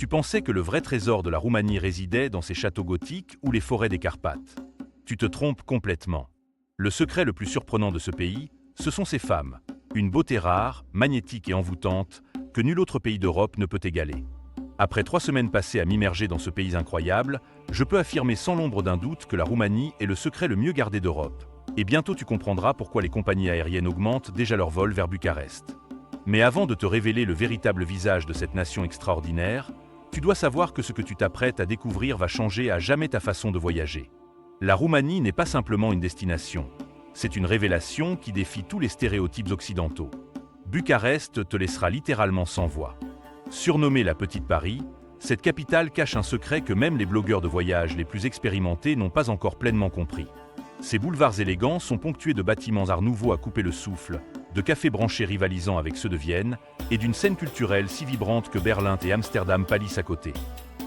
Tu pensais que le vrai trésor de la Roumanie résidait dans ses châteaux gothiques ou les forêts des Carpates. Tu te trompes complètement. Le secret le plus surprenant de ce pays, ce sont ses femmes. Une beauté rare, magnétique et envoûtante, que nul autre pays d'Europe ne peut égaler. Après 3 semaines passées à m'immerger dans ce pays incroyable, je peux affirmer sans l'ombre d'un doute que la Roumanie est le secret le mieux gardé d'Europe. Et bientôt tu comprendras pourquoi les compagnies aériennes augmentent déjà leurs vols vers Bucarest. Mais avant de te révéler le véritable visage de cette nation extraordinaire, tu dois savoir que ce que tu t'apprêtes à découvrir va changer à jamais ta façon de voyager. La Roumanie n'est pas simplement une destination. C'est une révélation qui défie tous les stéréotypes occidentaux. Bucarest te laissera littéralement sans voix. Surnommée la Petite Paris, cette capitale cache un secret que même les blogueurs de voyage les plus expérimentés n'ont pas encore pleinement compris. Ses boulevards élégants sont ponctués de bâtiments art nouveau à couper le souffle, de cafés branchés rivalisant avec ceux de Vienne, et d'une scène culturelle si vibrante que Berlin et Amsterdam pâlissent à côté.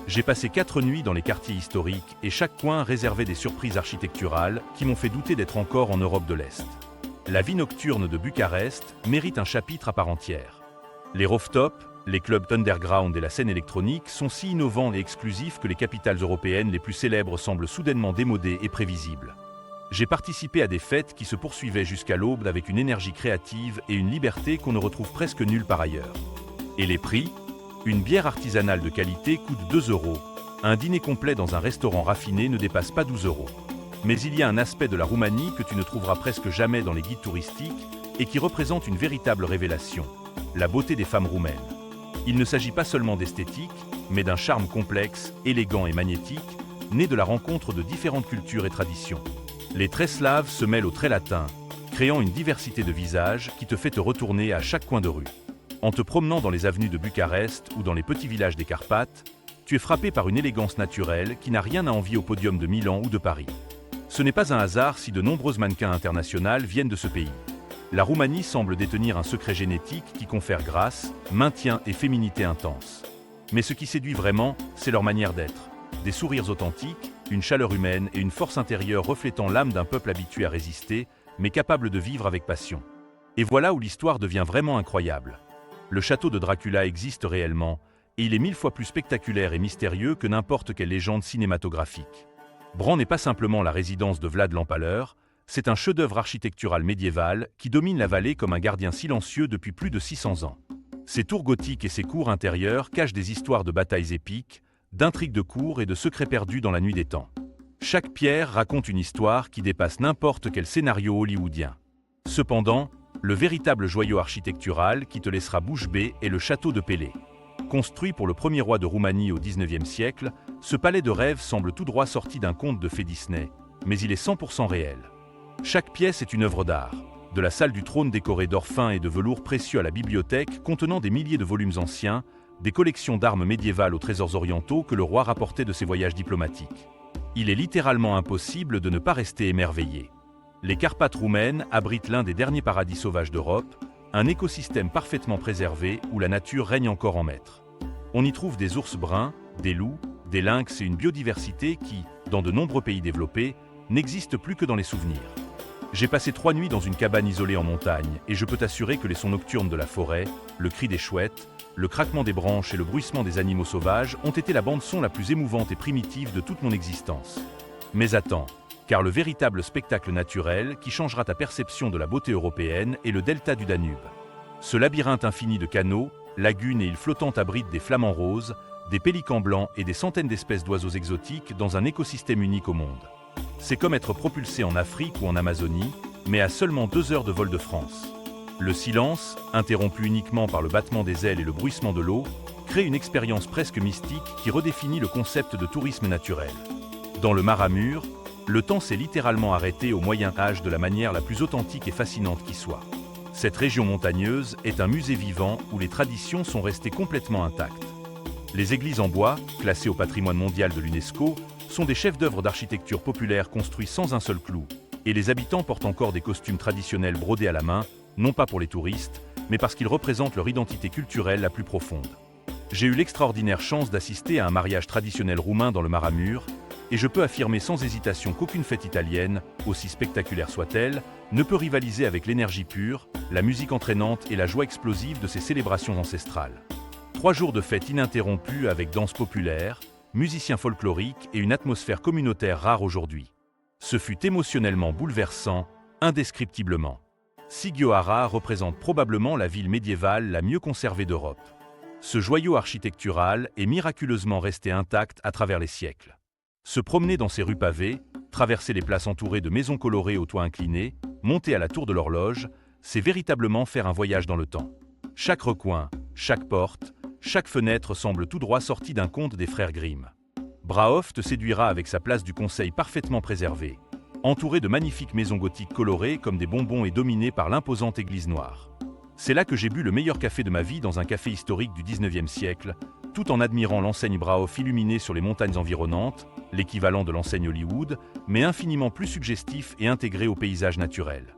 J'ai passé 4 nuits dans les quartiers historiques et chaque coin réservait des surprises architecturales qui m'ont fait douter d'être encore en Europe de l'Est. La vie nocturne de Bucarest mérite un chapitre à part entière. Les rooftops, les clubs underground et la scène électronique sont si innovants et exclusifs que les capitales européennes les plus célèbres semblent soudainement démodées et prévisibles. J'ai participé à des fêtes qui se poursuivaient jusqu'à l'aube avec une énergie créative et une liberté qu'on ne retrouve presque nulle part ailleurs. Et les prix ? Une bière artisanale de qualité coûte 2 €. Un dîner complet dans un restaurant raffiné ne dépasse pas 12 €. Mais il y a un aspect de la Roumanie que tu ne trouveras presque jamais dans les guides touristiques et qui représente une véritable révélation, la beauté des femmes roumaines. Il ne s'agit pas seulement d'esthétique, mais d'un charme complexe, élégant et magnétique, né de la rencontre de différentes cultures et traditions. Les traits slaves se mêlent aux traits latins, créant une diversité de visages qui te fait te retourner à chaque coin de rue. En te promenant dans les avenues de Bucarest ou dans les petits villages des Carpates, tu es frappé par une élégance naturelle qui n'a rien à envier au podium de Milan ou de Paris. Ce n'est pas un hasard si de nombreuses mannequins internationales viennent de ce pays. La Roumanie semble détenir un secret génétique qui confère grâce, maintien et féminité intense. Mais ce qui séduit vraiment, c'est leur manière d'être. Des sourires authentiques, une chaleur humaine et une force intérieure reflétant l'âme d'un peuple habitué à résister, mais capable de vivre avec passion. Et voilà où l'histoire devient vraiment incroyable. Le château de Dracula existe réellement, et il est 1000 fois plus spectaculaire et mystérieux que n'importe quelle légende cinématographique. Bran n'est pas simplement la résidence de Vlad l'Empaleur, c'est un chef-d'œuvre architectural médiéval qui domine la vallée comme un gardien silencieux depuis plus de 600 ans. Ses tours gothiques et ses cours intérieures cachent des histoires de batailles épiques, d'intrigues de cour et de secrets perdus dans la nuit des temps. Chaque pierre raconte une histoire qui dépasse n'importe quel scénario hollywoodien. Cependant, le véritable joyau architectural qui te laissera bouche bée est le château de Pélé. Construit pour le premier roi de Roumanie au XIXe siècle, ce palais de rêve semble tout droit sorti d'un conte de fées Disney, mais il est 100% réel. Chaque pièce est une œuvre d'art, de la salle du trône décorée d'or fin et de velours précieux à la bibliothèque contenant des milliers de volumes anciens, des collections d'armes médiévales aux trésors orientaux que le roi rapportait de ses voyages diplomatiques. Il est littéralement impossible de ne pas rester émerveillé. Les Carpates roumaines abritent l'un des derniers paradis sauvages d'Europe, un écosystème parfaitement préservé où la nature règne encore en maître. On y trouve des ours bruns, des loups, des lynx et une biodiversité qui, dans de nombreux pays développés, n'existe plus que dans les souvenirs. J'ai passé 3 nuits dans une cabane isolée en montagne et je peux t'assurer que les sons nocturnes de la forêt, le cri des chouettes, le craquement des branches et le bruissement des animaux sauvages ont été la bande-son la plus émouvante et primitive de toute mon existence. Mais attends, car le véritable spectacle naturel qui changera ta perception de la beauté européenne est le delta du Danube. Ce labyrinthe infini de canaux, lagunes et îles flottantes abrite des flamants roses, des pélicans blancs et des centaines d'espèces d'oiseaux exotiques dans un écosystème unique au monde. C'est comme être propulsé en Afrique ou en Amazonie, mais à seulement 2 heures de vol de France. Le silence, interrompu uniquement par le battement des ailes et le bruissement de l'eau, crée une expérience presque mystique qui redéfinit le concept de tourisme naturel. Dans le Maramur, le temps s'est littéralement arrêté au Moyen Âge de la manière la plus authentique et fascinante qui soit. Cette région montagneuse est un musée vivant où les traditions sont restées complètement intactes. Les églises en bois, classées au patrimoine mondial de l'UNESCO, sont des chefs-d'œuvre d'architecture populaire construits sans un seul clou, et les habitants portent encore des costumes traditionnels brodés à la main, non pas pour les touristes, mais parce qu'ils représentent leur identité culturelle la plus profonde. J'ai eu l'extraordinaire chance d'assister à un mariage traditionnel roumain dans le Maramur, et je peux affirmer sans hésitation qu'aucune fête italienne, aussi spectaculaire soit-elle, ne peut rivaliser avec l'énergie pure, la musique entraînante et la joie explosive de ces célébrations ancestrales. 3 jours de fête ininterrompue avec danse populaire, musiciens folkloriques et une atmosphère communautaire rare aujourd'hui. Ce fut émotionnellement bouleversant, indescriptiblement. Sikihara représente probablement la ville médiévale la mieux conservée d'Europe. Ce joyau architectural est miraculeusement resté intact à travers les siècles. Se promener dans ces rues pavées, traverser les places entourées de maisons colorées aux toits inclinés, monter à la tour de l'horloge, c'est véritablement faire un voyage dans le temps. Chaque recoin, chaque porte, chaque fenêtre semble tout droit sorti d'un conte des frères Grimm. Brahof te séduira avec sa place du conseil parfaitement préservée, entourée de magnifiques maisons gothiques colorées comme des bonbons et dominée par l'imposante église noire. C'est là que j'ai bu le meilleur café de ma vie dans un café historique du 19e siècle, tout en admirant l'enseigne Brahof illuminée sur les montagnes environnantes, l'équivalent de l'enseigne Hollywood, mais infiniment plus suggestif et intégré au paysage naturel.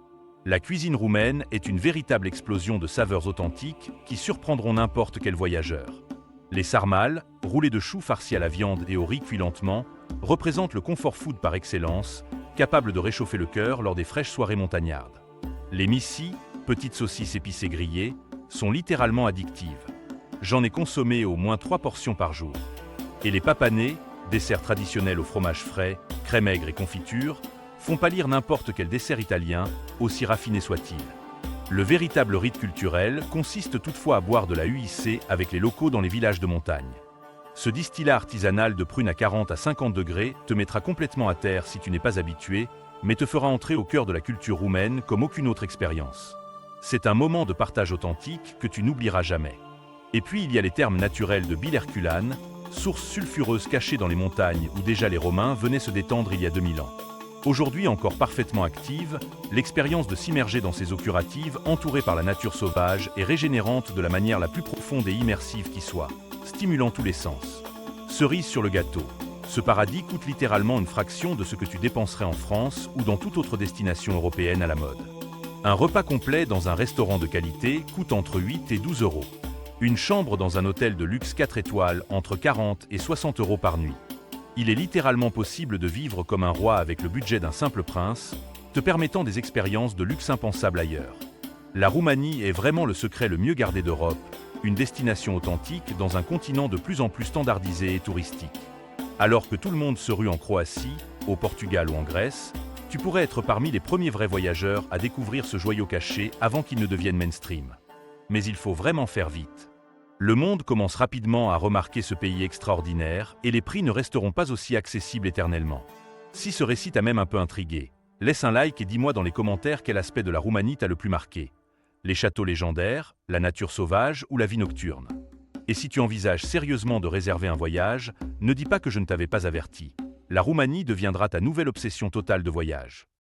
La cuisine roumaine est une véritable explosion de saveurs authentiques qui surprendront n'importe quel voyageur. Les sarmales, roulés de choux farcis à la viande et au riz cuit lentement, représentent le comfort food par excellence, capable de réchauffer le cœur lors des fraîches soirées montagnardes. Les missi, petites saucisses épicées grillées, sont littéralement addictives. J'en ai consommé au moins 3 portions par jour. Et les papanés, dessert traditionnel au fromage frais, crème aigre et confiture, font pâlir n'importe quel dessert italien, aussi raffiné soit-il. Le véritable rite culturel consiste toutefois à boire de la UIC avec les locaux dans les villages de montagne. Ce distillat artisanal de prunes à 40 à 50 degrés te mettra complètement à terre si tu n'es pas habitué, mais te fera entrer au cœur de la culture roumaine comme aucune autre expérience. C'est un moment de partage authentique que tu n'oublieras jamais. Et puis il y a les thermes naturels de Bilerculane, source sulfureuse cachée dans les montagnes où déjà les Romains venaient se détendre il y a 2000 ans. Aujourd'hui encore parfaitement active, l'expérience de s'immerger dans ces eaux curatives entourées par la nature sauvage est régénérante de la manière la plus profonde et immersive qui soit, stimulant tous les sens. Cerise sur le gâteau, ce paradis coûte littéralement une fraction de ce que tu dépenserais en France ou dans toute autre destination européenne à la mode. Un repas complet dans un restaurant de qualité coûte entre 8 et 12 euros. Une chambre dans un hôtel de luxe 4 étoiles entre 40 et 60 euros par nuit. Il est littéralement possible de vivre comme un roi avec le budget d'un simple prince, te permettant des expériences de luxe impensables ailleurs. La Roumanie est vraiment le secret le mieux gardé d'Europe, une destination authentique dans un continent de plus en plus standardisé et touristique. Alors que tout le monde se rue en Croatie, au Portugal ou en Grèce, tu pourrais être parmi les premiers vrais voyageurs à découvrir ce joyau caché avant qu'il ne devienne mainstream. Mais il faut vraiment faire vite. Le monde commence rapidement à remarquer ce pays extraordinaire et les prix ne resteront pas aussi accessibles éternellement. Si ce récit t'a même un peu intrigué, laisse un like et dis-moi dans les commentaires quel aspect de la Roumanie t'a le plus marqué. Les châteaux légendaires, la nature sauvage ou la vie nocturne. Et si tu envisages sérieusement de réserver un voyage, ne dis pas que je ne t'avais pas averti. La Roumanie deviendra ta nouvelle obsession totale de voyage.